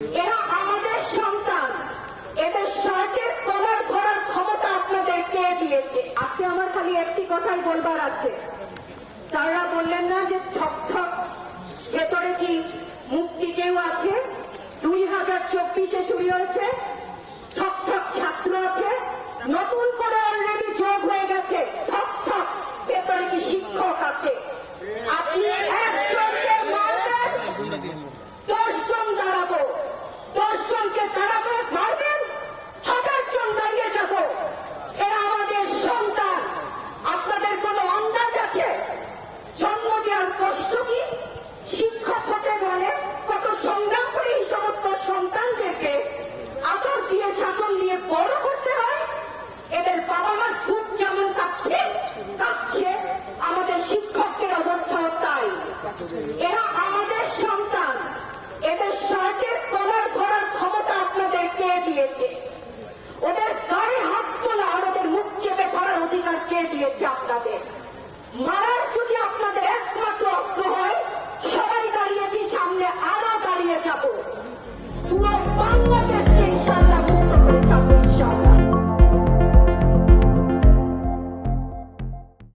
এরা আমাদের সন্তান, এদের শার্টের কলার ধরার ক্ষমতা আপনাদের কে দিয়েছে? আজকে আমার খালি একটি কথাই বলবার আছে। স্যাররা বললেন না যে ঠক ঠক ভেতরে কি মুক্তি কেউ আছে? 2024-এ শুরু হয়েছে, ঠক ঠক ছাত্র আছে, নতুন করে অলরেডি যোগ হয়ে গেছে ঠক ঠক ভেতরে কি শিক্ষক আছে? আপনি একজনকে মারবেন, 10 জন দাঁড়াবো, 10 জনকে দাঁড়াবো মারবেন, 1000 জন দাঁড়িয়ে যাব। এরা আমাদের সন্তান। আপনাদের কোনো আন্দাজ আছে জন্ম দেওয়ার কষ্ট কি? শিক্ষক হতে গেলে কত সংগ্রাম করে এই সমস্ত সন্তানদেরকে আদর দিয়ে শাসন দিয়ে বড় করতে হয়। এদের বাবা মার বুক যেমন কাঁপছে, আমাদের শিক্ষকদের অবস্থাও তাই। এরা আমাদের সন্তান, এদের শার্টের কলার ধরার ক্ষমতা আপনাদের কে দিয়েছে? ওদের গায়ে হাত তোলা আর ওদের মুখ চেপে ধরার অধিকার কে দিয়েছে আপনাদের? মারার যদি আপনার